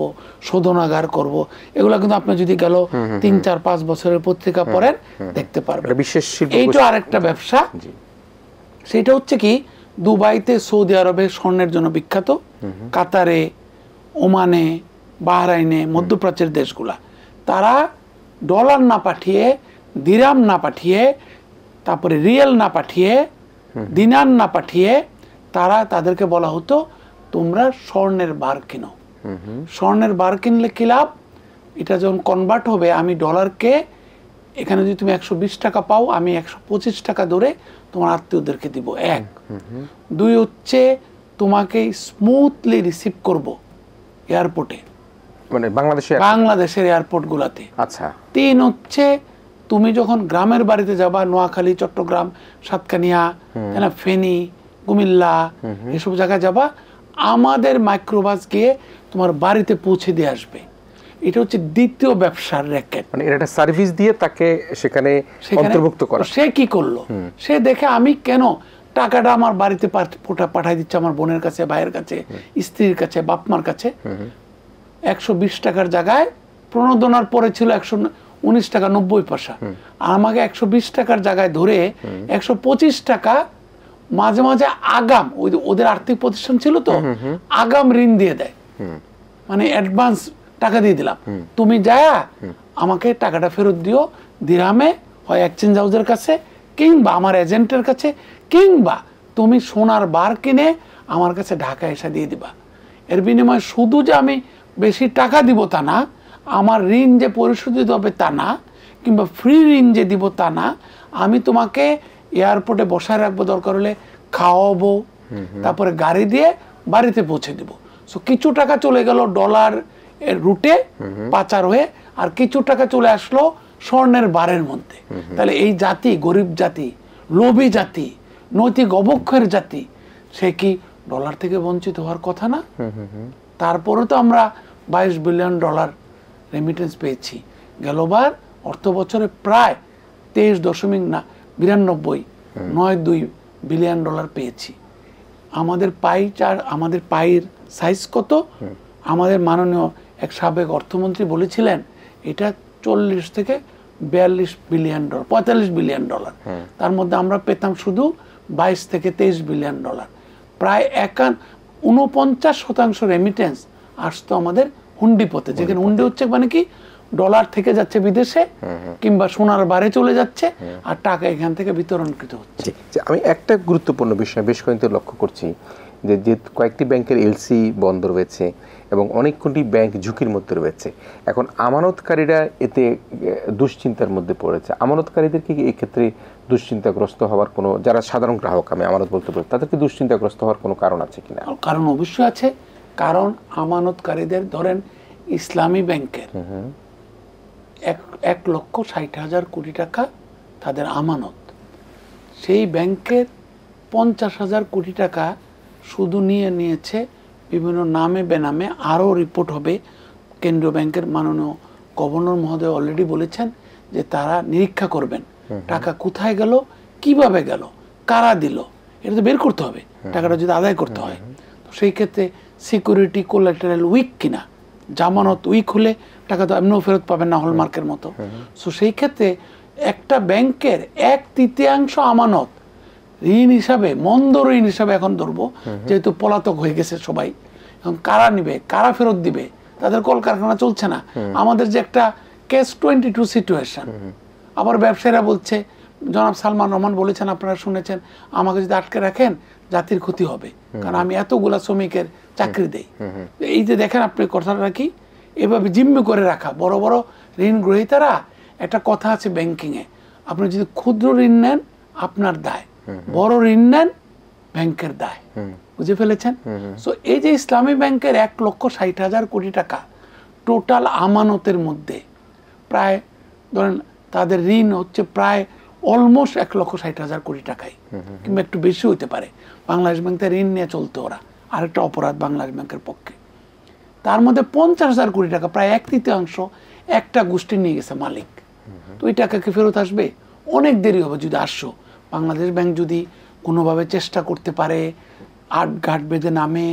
শোধনাগার করব, এগুলো কিন্তু আপনি যদি গেল 3-4-5 বছরের পত্রিকা পড়েন দেখতে পারবেন। এইটা আরেকটা ব্যবসা। সেটা হচ্ছে কি, দুবাইতে, সৌদি আরবে স্বর্ণের জন্য বিখ্যাত, কাতারে, ওমানে, বাহরাইনে, মধ্যপ্রাচ্যের দেশগুলা, তারা ডলার না পাঠিয়ে, দিরাম না পাঠিয়ে, তারপরে রিয়েল না পাঠিয়ে, দিনার না পাঠিয়ে, তারা তাদেরকে বলা হতো তোমরা স্বর্ণের বার কিনো। স্বর্ণের বার কিনলে কি লাভ? এটা যখন কনভার্ট হবে, আমি ডলারকে এখানে যদি তুমি 120 টাকা পাও, আমি 125 টাকা ধরে তোমার আত্মীয়দেরকে দিব। 1, 2 হচ্ছে তোমাকে স্মুথলি রিসিভ করব এয়ারপোর্টে, মানে বাংলাদেশের এয়ারপোর্ট গুলাতে। আচ্ছা। 3 হচ্ছে তুমি যখন গ্রামের বাড়িতে যাবা, নোয়াখালী, চট্টগ্রাম, সাতকানিয়া, ফেনী, কুমিল্লা, এসব জায়গায় যাবা, আমাদের মাইক্রোবাস গিয়ে তোমার বাড়িতে পৌঁছে দিয়ে আসবে। এটা হচ্ছে দ্বিতীয় ব্যবসার র্যাকেট, মানে এটা সার্ভিস দিয়ে তাকে সেখানে অন্তর্ভুক্ত করা। সে কি করলো? সে দেখে আমি কেন টাকাটা আমার বাড়িতে পাঠাই দিচ্ছে, আমার বোনের কাছে, ভাইয়ের কাছে, স্ত্রীর কাছে, বাপমার কাছে। 120 টাকার জায়গায় প্রণোদনার পরে ছিল 119 টাকা 90 পয়সা, আর আমাকে 120 টাকার জায়গায় ধরে 125 টাকা মাঝে মাঝে আগাম, ওদের আর্থিক প্রতিষ্ঠান ছিল তো, আগাম ঋণ দিয়ে দেয়, মানে অ্যাডভান্স টাকা দিয়ে দিলাম, তুমি যায় আমাকে টাকাটা ফেরত দিও দিরামে, হয় এক্সচেঞ্জ হাউসের কাছে কিংবা আমার এজেন্টের কাছে, কিংবা তুমি সোনার বার কিনে আমার কাছে ঢাকা এসে দিয়ে দিবা। এর বিনিময়ে শুধু যে আমি বেশি টাকা দিব তা না, আমার ঋণ যে পরিশোধিত হবে তা না, কিংবা ফ্রি ঋণ যে দিব তা না, আমি তোমাকে এয়ারপোর্টে বসায় রাখবো, দরকার হলে খাওয়াবো, তারপরে গাড়ি দিয়ে বাড়িতে পৌঁছে দিব। সো কিছু টাকা চলে গেল ডলার এর রুটে পাচার হয়ে, আর কিছু টাকা চলে আসলো স্বর্ণের বারের মধ্যে। তাহলে এই জাতি, গরিব জাতি, লোভী জাতি, নৈতিক অবক্ষয়ের জাতি, সে কি ডলার থেকে বঞ্চিত হওয়ার কথা না? তারপরে তো আমরা $22 বিলিয়ন রেমিটেন্স পেয়েছি। গেলবার অর্থ বছরে প্রায় 23.92 বিলিয়ন ডলার পেয়েছি। আমাদের আমাদের পাইয়ের সাইজ কত? আমাদের মাননীয় এক সাবেক অর্থমন্ত্রী বলেছিলেন এটা 40 থেকে 42 বিলিয়ন ডলার, 45 বিলিয়ন ডলার। তার মধ্যে আমরা পেতাম শুধু 22 থেকে 23 বিলিয়ন ডলার। প্রায় 49% রেমিটেন্স আসতো আমাদের হুন্ডি পথে, যেখানে হুন্ডি হচ্ছে মানে কি ডলার থেকে যাচ্ছে বিদেশে কিংবা সোনার বারে চলে যাচ্ছে আর টাকা এখান থেকে বিতরণকৃত হচ্ছে। আমি একটা গুরুত্বপূর্ণ বিষয় বেশ কয়েকদিন লক্ষ্য করছি যে কয়েকটি ব্যাংকের এলসি বন্ধ রয়েছে এবং অনেক কোটি ব্যাংক ঝুঁকির মধ্যে রয়েছে। এখন আমানতকারীরা এতে দুশ্চিন্তার মধ্যে পড়েছে। আমানতকারীদেরকে এই ক্ষেত্রে দুশ্চিন্তাগ্রস্ত হওয়ার কোনো, যারা সাধারণ গ্রাহক আমি আমানত বলতে পারি, তাদেরকে দুশ্চিন্তাগ্রস্ত হওয়ার কোনো কারণ আছে কিনা? কারণ অবশ্যই আছে। কারণ আমানতকারীদের ধরেন ইসলামী ব্যাংকের 1,60,000 কোটি টাকা তাদের আমানত, সেই ব্যাংকের 50,000 কোটি টাকা শুধু নিয়েছে বিভিন্ন নামে বেনামে। আরও রিপোর্ট হবে, কেন্দ্রীয় ব্যাংকের মাননীয় গভর্নর মহোদয় অলরেডি বলেছেন যে তারা নিরীক্ষা করবেন টাকা কোথায় গেল, কিভাবে গেল, কারা দিল, এটা তো বের করতে হবে টাকাটা যদি আদায় করতে হয়। তো সেই ক্ষেত্রে সিকিউরিটি কোলাটেরাল উইক কিনা, জামানত উইক হলে টাকা তো এমনিও ফেরত পাবেন না হলমার্কের মতো। সো সেই ক্ষেত্রে একটা ব্যাংকের 1/3 আমানত ঋণ হিসাবে, মন্দ ঋণ হিসাবে এখন ধরবো, যেহেতু পলাতক হয়ে গেছে সবাই। এখন কারা নিবে, কারা ফেরত দিবে, তাদের কলকারখানা চলছে না। আমাদের যে একটা কেস 22 সিচুয়েশন। আবার ব্যবসায়ীরা বলছে, জনাব সালমান রহমান বলেছেন, আপনারা শুনেছেন, আমাকে যদি আটকে রাখেন জাতির ক্ষতি হবে, কারণ আমি এতগুলা শ্রমিকের চাকরি দেই। এই যে দেখেন আপনি কথাটা কি, এভাবে জিম্মি করে রাখা বড় বড় ঋণ গ্রহীতারা। একটা কথা আছে ব্যাংকিংয়ে, আপনি যদি ক্ষুদ্র ঋণ নেন আপনার দায়, বড় ঋণ নেন ব্যাংকের দায়। বুঝে ফেলেছেন? সো এই যে ইসলামী ব্যাংকের 1,60,000 কোটি টাকা টোটাল আমানতের মধ্যে প্রায় ধরেন তাদের ঋণ হচ্ছে প্রায় অলমোস্ট 1,60,000 কোটি টাকাই, কিংবা একটু বেশি হইতে পারে। বাংলাদেশ ব্যাংক থেকে ঋণ নিয়ে চলতো ওরা, আরেকটা অপরাধ বাংলাদেশ ব্যাংকের পক্ষে। তার মধ্যে 50,000 কোটি টাকা, প্রায় 1/3 একটা গোষ্ঠী নিয়ে গেছে মালিক। তো ওই টাকা কি ফেরত আসবে? অনেক দেরি হবে যদি আসছো। বাংলাদেশ ব্যাংক যদি কোনোভাবে চেষ্টা করতে পারে, আটঘাট বেঁধে নামে,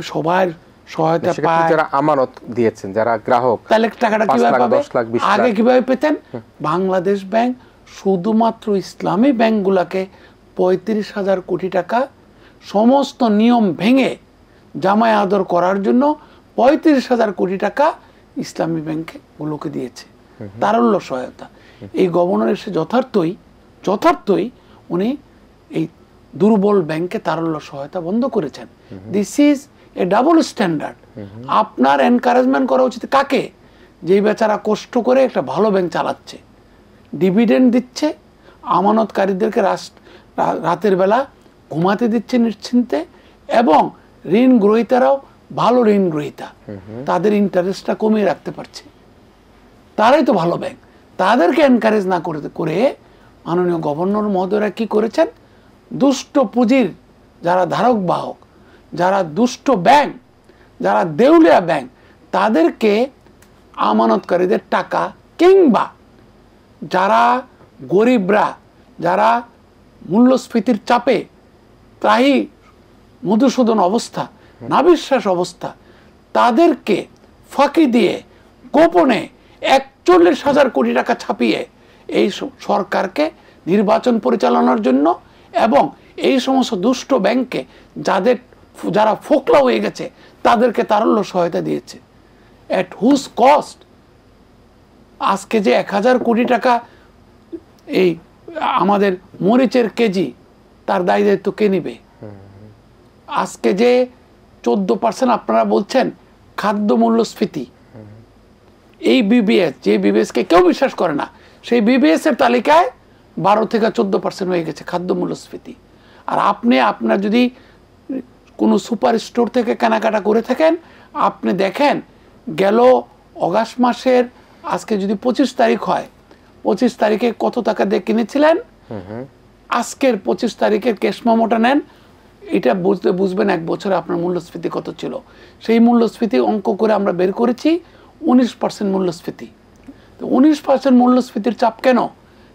সবার সহায়তা পায়, যারা আমানত দিয়েছেন, যারা গ্রাহক, তাহলে টাকাটা কিভাবে পাবে? আগে কিভাবে পেতেন? বাংলাদেশ ব্যাংক শুধুমাত্র ইসলামী ব্যাংকগুলোকে 35,000 কোটি টাকা সমস্ত নিয়ম ভেঙে জামায় আদর করার জন্য 35,000 কোটি টাকা ইসলামী ব্যাংকে গুলোকে দিয়েছে তারল্য সহায়তা। এই গভর্নর এসে যথার্থই উনি এই দুর্বল ব্যাংকে তারল্য সহায়তা বন্ধ করেছেন। This is a double standard. আপনার এনকারেজমেন্ট করা উচিত কাকে? যেই বেচারা কষ্ট করে একটা ভালো ব্যাংক চালাচ্ছে, ডিভিডেন্ড দিচ্ছে, আমানতকারীদেরকে রাতের বেলা ঘুমাতে দিচ্ছে নিশ্চিন্তে, এবং ঋণ গ্রহীতারাও ভালো ঋণ গ্রহীতা, তাদের ইন্টারেস্টটা কমিয়ে রাখতে পারছে, তারাই তো ভালো ব্যাংক। তাদেরকে এনকারেজ না করে মাননীয় গভর্নর মহোদয়রা কি করেছেন? দুষ্ট পুঁজির যারা ধারক বাহক, যারা দুষ্ট ব্যাংক, যারা দেউলিয়া ব্যাংক, তাদেরকে আমানতকারীদের টাকা, কিংবা যারা গরিবরা, যারা মূল্যস্ফীতির চাপে ত্রাহি মধুসূদন অবস্থা, নাবিশ্বাস অবস্থা, তাদেরকে ফাঁকি দিয়ে গোপনে 41,000 কোটি টাকা ছাপিয়ে এই সরকারকে নির্বাচন পরিচালনার জন্য, এবং এই সমস্ত দুষ্ট ব্যাংকে যারা ফোকলা হয়ে গেছে তাদেরকে তারল্য সহায়তা দিয়েছে। এট হুজ কস্ট? আজকে যে 1,000 কোটি টাকা এই আমাদের মরিচের কেজি, তার দায় দায়িত্ব কে নিবে? আজকে যে 14% আপনারা বলছেন খাদ্য মূল্যস্ফীতি, এই বিবিএস, যে বিবিএসকে কেউ বিশ্বাস করে না, সেই বিবিএস এর তালিকায় 12 থেকে 14% হয়ে গেছে খাদ্য মূল্যস্ফীতি। আর আপনার যদি কোনো সুপার স্টোর থেকে কেনাকাটা করে থাকেন, আপনি দেখেন গেল অগাস্ট মাসের, আজকে যদি 25 তারিখ হয়, 25 তারিখে কত টাকা দিয়ে কিনেছিলেন? আজকের 25 তারিখের ক্যাশ মেমোটা নেন, এটা বুঝবেন 1 বছরে আপনার মূল্যস্ফীতি কত ছিল। সেই মূল্যস্ফীতি অঙ্ক করে আমরা বের করেছি 19% মূল্যস্ফীতি। তো 19% মূল্যস্ফীতির চাপ কেন?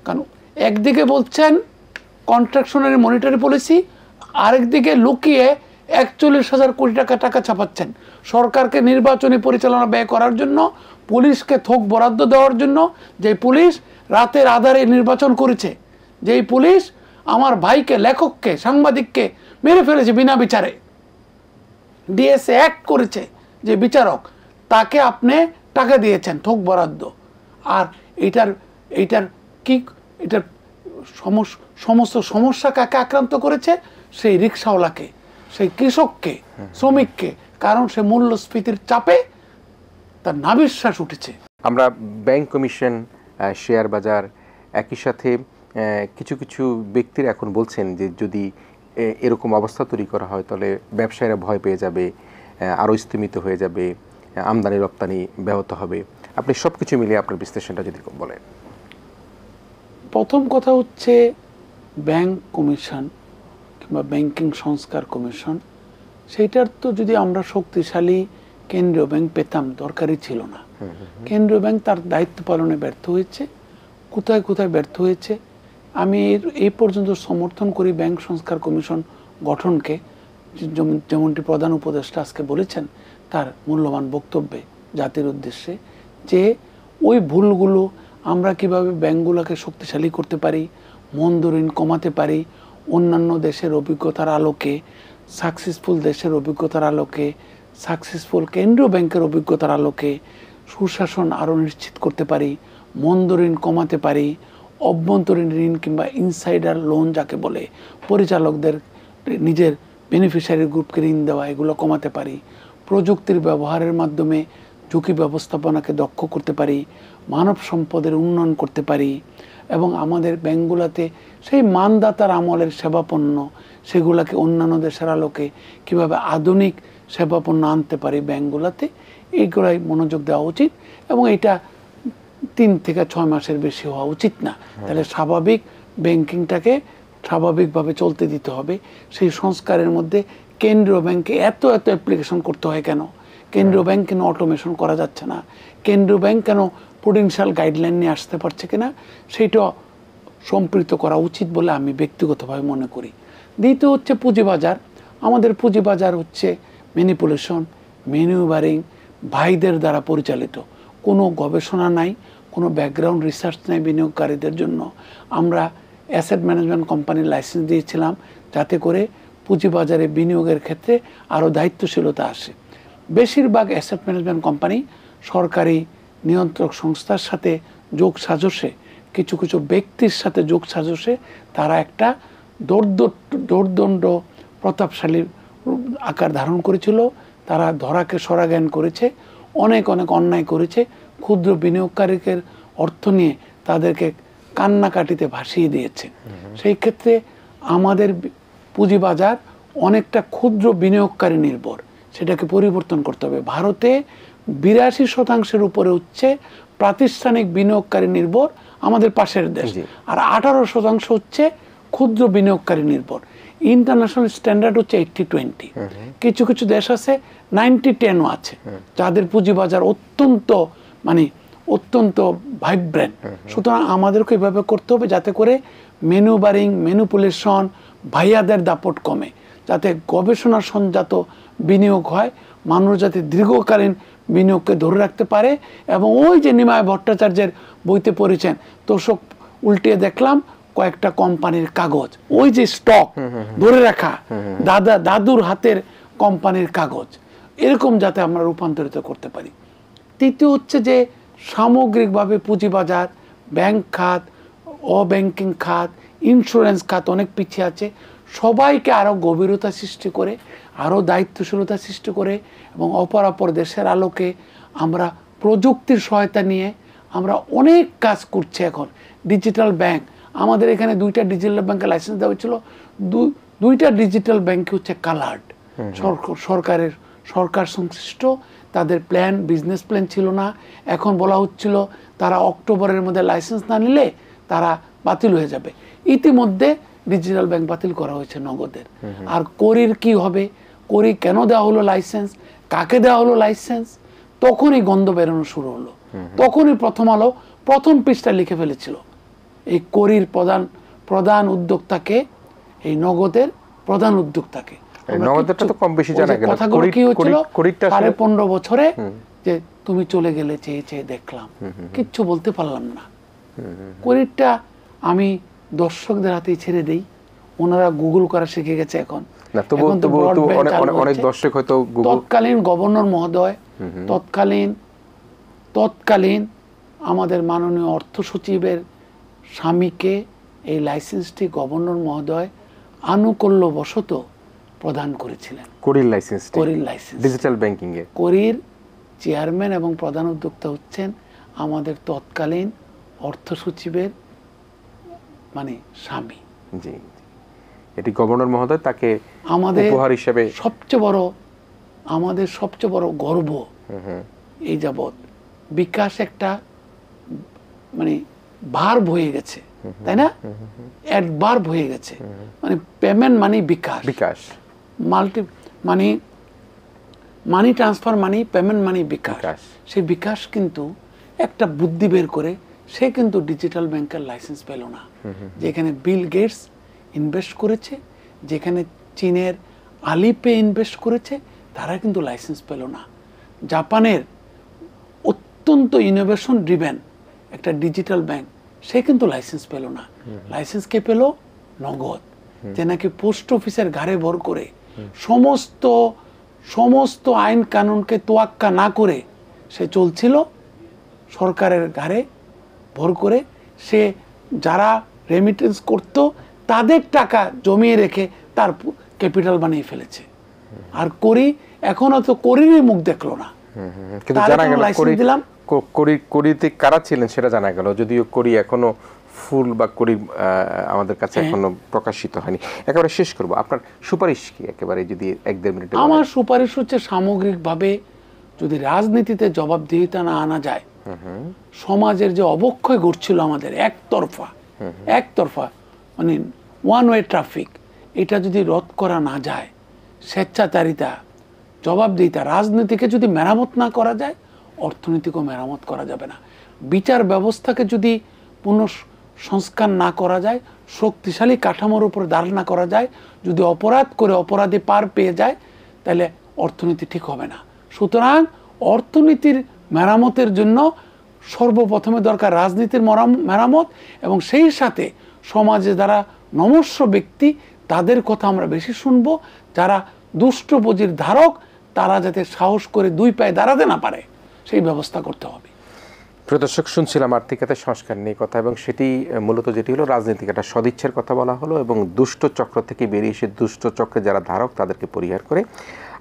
কারণ একদিকে বলছেন কন্ট্রাকশনারি মনিটারি পলিসি, আরেকদিকে লুকিয়ে 41,000 কোটি টাকা ছাপাচ্ছেন সরকারকে নির্বাচনী পরিচালনা ব্যয় করার জন্য, পুলিশকে থোক বরাদ্দ দেওয়ার জন্য। যে পুলিশ রাতের আধারে নির্বাচন করেছে, যেই পুলিশ আমার ভাইকে, লেখককে, সাংবাদিককে মেরে ফেলেছে বিনা বিচারে, ডিএসএ অ্যাক্ট করেছে যে বিচারক, তাকে আপনি টাকা দিয়েছেন থোক বরাদ্দ। আর এইটার সমস্ত সমস্যা কাকে আক্রান্ত করেছে? সেই রিক্সাওয়ালাকে, সেই কৃষককে, শ্রমিককে, কারণ সে মূল্যস্ফীতির চাপে তার নাভিশ্বাস উঠেছে। আমরা ব্যাংক কমিশন, শেয়ার বাজার, একই সাথে কিছু কিছু ব্যক্তিরা এখন বলছেন যে যদি এরকম অবস্থা তৈরি করা হয় তাহলে ব্যবসায়ীরা ভয় পেয়ে যাবে, আরও স্থিমিত হয়ে যাবে, আমদানি রপ্তানি ব্যাহত হবে। আপনি সব কিছু মিলিয়ে আপনার বিশ্লেষণটা যদি বলেন। প্রথম কথা হচ্ছে ব্যাংক কমিশন কিংবা ব্যাংকিং সংস্কার কমিশন, সেইটার তো যদি আমরা শক্তিশালী কেন্দ্রীয় ব্যাংক পেতাম, দরকারই ছিল না। কেন্দ্রীয় ব্যাংক তার দায়িত্ব পালনে ব্যর্থ হয়েছে। কোথায় কোথায় ব্যর্থ হয়েছে আমি এই পর্যন্ত সমর্থন করি ব্যাংক সংস্কার কমিশন গঠনকে, যেমনটি প্রধান উপদেষ্টা আজকে বলেছেন তার মূল্যবান বক্তব্যে জাতির উদ্দেশ্যে, যে ওই ভুলগুলো আমরা কিভাবে ব্যাংকগুলোকে শক্তিশালী করতে পারি, মন্দ ঋণ কমাতে পারি, অন্যান্য দেশের অভিজ্ঞতার আলোকে, সাকসেসফুল দেশের অভিজ্ঞতার আলোকে, সাকসেসফুল কেন্দ্রীয় ব্যাংকের অভিজ্ঞতার আলোকে সুশাসন আরও নিশ্চিত করতে পারি, মন্দ ঋণ কমাতে পারি, অভ্যন্তরীণ ঋণ কিংবা ইনসাইডার লোন যাকে বলে পরিচালকদের নিজের বেনিফিশিয়ারি গ্রুপকে ঋণ দেওয়া, এগুলো কমাতে পারি, প্রযুক্তির ব্যবহারের মাধ্যমে ঝুঁকি ব্যবস্থাপনাকে দক্ষ করতে পারি, মানব সম্পদের উন্নয়ন করতে পারি, এবং আমাদের ব্যাংকগুলোতে সেই মানদাতার আমলের সেবাপণ্য সেগুলোকে অন্যান্য দেশের আলোকে কীভাবে আধুনিক সেবাপণ্য আনতে পারি ব্যাংকগুলোতে, এইগুলাই মনোযোগ দেওয়া উচিত। এবং এটা 3 থেকে 6 মাসের বেশি হওয়া উচিত না। তাহলে স্বাভাবিক ব্যাংকিংটাকে স্বাভাবিকভাবে চলতে দিতে হবে। সেই সংস্কারের মধ্যে কেন্দ্রীয় ব্যাংকে এত অ্যাপ্লিকেশন করতে হয় কেন? কেন্দ্রীয় ব্যাংক কেন অটোমেশন করা যাচ্ছে না? কেন্দ্রীয় ব্যাংক কেন প্রুডেন্সিয়াল গাইডলাইন নিয়ে আসতে পারছে কিনা, সেইটা সম্পৃক্ত করা উচিত বলে আমি ব্যক্তিগতভাবে মনে করি। দ্বিতীয় হচ্ছে পুঁজিবাজার। আমাদের পুঁজিবাজার হচ্ছে ম্যানিপুলেশন, ম্যানুভারিং, ভাইদের দ্বারা পরিচালিত। কোনো গবেষণা নাই, কোনো ব্যাকগ্রাউন্ড রিসার্চ নাই বিনিয়োগকারীদের জন্য। আমরা অ্যাসেট ম্যানেজমেন্ট কোম্পানির লাইসেন্স দিয়েছিলাম যাতে করে পুঁজিবাজারে বিনিয়োগের ক্ষেত্রে আরও দায়িত্বশীলতা আসে। বেশিরভাগ অ্যাসেট ম্যানেজমেন্ট কোম্পানি সরকারি নিয়ন্ত্রক সংস্থার সাথে যোগ সাজসে, কিছু কিছু ব্যক্তির সাথে যোগ সাজসে তারা একটা দৌর্দণ্ড প্রতাপশালী আকার ধারণ করেছিল। তারা ধরাকে সরা জ্ঞান করেছে, অনেক অন্যায় করেছে, ক্ষুদ্র বিনিয়োগকারীদের অর্থ নিয়ে তাদেরকে কান্নাকাটিতে ভাসিয়ে দিয়েছে। সেই ক্ষেত্রে আমাদের পুঁজিবাজার অনেকটা ক্ষুদ্র বিনিয়োগকারী নির্ভর, সেটাকে পরিবর্তন করতে হবে। ভারতে 82% উপরে হচ্ছে প্রাতিষ্ঠানিক বিনিয়োগকারী নির্ভর, আমাদের পাশের দেশ, আর 18% হচ্ছে ক্ষুদ্র বিনিয়োগকারী নির্ভর। ইন্টারন্যাশনাল স্ট্যান্ডার্ড হচ্ছে 80-20। কিছু কিছু দেশ আছে 90-10ও আছে, যাদের পুঁজিবাজার অত্যন্ত ভাইব্রেন্ট। সুতরাং আমাদেরকে এভাবে করতে হবে যাতে করে ম্যানিপুলেশন, ভাইয়াদের দাপট কমে, যাতে গবেষণা সঞ্জাত বিনিয়োগ হয়, মানুষ যাতে দীর্ঘকালীন বিনিয়োগকে ধরে রাখতে পারে। এবং ওই যে নিমায় ভট্টাচার্যের বইতে পড়েছেন, তোষক উল্টিয়ে দেখলাম কয়েকটা কোম্পানির কাগজ, ওই যে স্টক ধরে রাখা দাদুর হাতের কোম্পানির কাগজ, এরকম যাতে আমরা রূপান্তরিত করতে পারি। তৃতীয় হচ্ছে যে সামগ্রিকভাবে পুঁজিবাজার, ব্যাংক খাত, অব্যাংকিং খাত, ইন্স্যুরেন্স খাত অনেক পিছিয়ে আছে। সবাইকে আরও গভীরতা সৃষ্টি করে, আরও দায়িত্বশীলতা সৃষ্টি করে, এবং অপরাপর দেশের আলোকে আমরা প্রযুক্তির সহায়তা নিয়ে আমরা অনেক কাজ করছি। এখন ডিজিটাল ব্যাংক, আমাদের এখানে 2টা ডিজিটাল ব্যাংকের লাইসেন্স দেওয়া হয়েছিল, 2টা ডিজিটাল ব্যাংক হচ্ছে কালার্ড, সরকার সংশ্লিষ্ট, তাদের বিজনেস প্ল্যান ছিল না। এখন বলা হচ্ছিল তারা অক্টোবরের মধ্যে লাইসেন্স না নিলে তারা বাতিল হয়ে যাবে। ইতিমধ্যে ডিজিটাল ব্যাংক বাতিল করা হয়েছে নগদের। আর করির কি হবে, করি কেন দেওয়া হলো লাইসেন্স, কাকে দেওয়া হলো লাইসেন্স, তখনই গন্ধ বেরোনো শুরু হলো। তখনই প্রথম আলো প্রথম পৃষ্ঠা লিখে ফেলেছিল এই করির প্রধান উদ্যোক্তাকে, এই নগদের প্রধান উদ্যোক্তাকে। নগদটা তো কম বেশি জানা গেল। কথাগুলো কি হচ্ছিল 15.5 বছরে, যে তুমি চলে গেলে চেয়ে চেয়ে দেখলাম, কিচ্ছু বলতে পারলাম না। করিরটা আমি দর্শকদের হাতেই ছেড়ে দেই, ওনারা গুগল করা শিখে গেছে এখন। অনেক দর্শক হয়তো তৎকালীন গভর্নর মহোদয়, তৎকালীন আমাদের মাননীয় অর্থ সচিবের স্বামীকে এই লাইসেন্সটি গভর্নর মহোদয় আনুকূল্যবশত প্রদান করেছিলেন। করির লাইসেন্স ডিজিটাল ব্যাংকিং এ করির চেয়ারম্যান এবং প্রধান উদ্যোক্তা হচ্ছেন আমাদের তৎকালীন অর্থ সচিবের মানে স্বামী। জি, এটি গভর্নর মহোদয় তাকে আমাদের উপহার হিসেবে আমাদের সবচেয়ে বড় গর্ব। এই যাবৎ বিকাশ একটা মানে ভার্ব হয়ে গেছে, তাই না? অ্যাডভার্ব হয়ে গেছে, মানে পেমেন্ট মানে বিকাশ, মানি ট্রান্সফার মানে পেমেন্ট মানে বিকাশ। সেই বিকাশ কিন্তু একটা বুদ্ধি বের করে সে কিন্তু ডিজিটাল ব্যাংকের লাইসেন্স পেল না। যেখানে বিল গেটস ইনভেস্ট করেছে, যেখানে চীনের আলিপে ইনভেস্ট করেছে, তারা কিন্তু লাইসেন্স পেল না। জাপানের অত্যন্ত ইনোভেশন ড্রিভেন একটা ডিজিটাল ব্যাংক, সে কিন্তু লাইসেন্স পেল না। লাইসেন্স কে পেল? নগদ, যে নাকি পোস্ট অফিসের ঘাড়ে ভর করে সমস্ত আইন কানুনকে তোয়াক্কা না করে সে চলছিল সরকারের ঘাড়ে ভর করে। সে যারা রেমিটেন্স করত তাদের টাকা জমিয়ে রেখে তার ক্যাপিটাল বানিয়ে ফেলেছে। আর করি এখনো তো করিরই মুখ দেখলো না। কিন্তু জানা গেল করিতে কারা ছিলেন সেটা জানা গেল, যদিও করি এখনো ফুল বা করি আমাদের কাছে এখনো প্রকাশিত হয়নি। একেবারে শেষ করব, আপনার সুপারিশ কি একেবারে যদি 1-1.5 মিনিটে? আমার সুপারিশ হচ্ছে সামগ্রিকভাবে যদি রাজনীতিতে জবাবদিহিতা না আনা যায়, সমাজের যে অবক্ষয় ঘটছিল আমাদের একতরফা মানে ওয়ান ওয়ে ট্রাফিক, এটা যদি রদ করা না যায়, স্বেচ্ছাচারিতা, জবাবদিহিতা, রাজনীতিকে যদি মেরামত না করা যায়, অর্থনীতিকেও মেরামত করা যাবে না। বিচার ব্যবস্থাকে যদি পুনঃসংস্কার না করা যায়, শক্তিশালী কাঠামোর উপর দাঁড় না করা যায়, যদি অপরাধ করে অপরাধী পার পেয়ে যায়, তাহলে অর্থনীতি ঠিক হবে না। সুতরাং অর্থনীতির মেরামতের জন্য সর্বপ্রথমে দরকার রাজনীতির মেরামত, এবং সেই সাথে সমাজে যারা নমস্য ব্যক্তি তাদের কথা আমরা বেশি শুনবো। যারা দুষ্ট পুঁজির ধারক তারা যাতে সাহস করে 2 পায়ে দাঁড়াতে না পারে, সেই ব্যবস্থা করতে হবে। প্রিয় দর্শক, শুনছিলাম আর্থিক খাতের সংস্কার নিয়ে কথা, এবং সেটি মূলত যেটি হলো রাজনৈতিক একটা সদিচ্ছার কথা বলা হলো, এবং দুষ্ট চক্র থেকে বেরিয়ে এসে দুষ্ট চক্রে যারা ধারক তাদেরকে পরিহার করে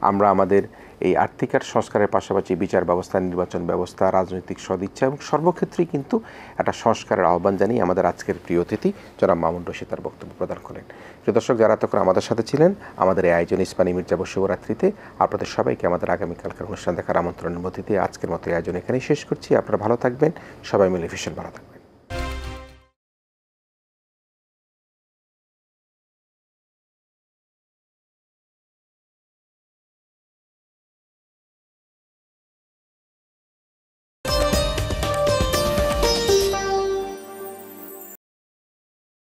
আমরা আমাদের এই আর্থিক খাত সংস্কারের পাশাপাশি বিচার ব্যবস্থা, নির্বাচন ব্যবস্থা, রাজনৈতিক সদিচ্ছা এবং সর্বক্ষেত্রেই কিন্তু একটা সংস্কারের আহ্বান জানিয়ে আমাদের আজকের প্রিয় অতিথি জনাব মামুন রশীদ তার বক্তব্য প্রদান করেন। প্রিয় দর্শক, যারা তখন আমাদের সাথে ছিলেন, আমাদের এই আয়োজন ইস্পানি মির্জা শিবরাত্রিতে আপনাদের সবাইকে আমাদের আগামীকালকার অনুষ্ঠান দেখার আমন্ত্রণের মধ্যে দিয়ে আজকের মতো এই আয়োজন এখানেই শেষ করছি। আপনারা ভালো থাকবেন, সবাই মিলে ভীষণ ভালো থাকবেন।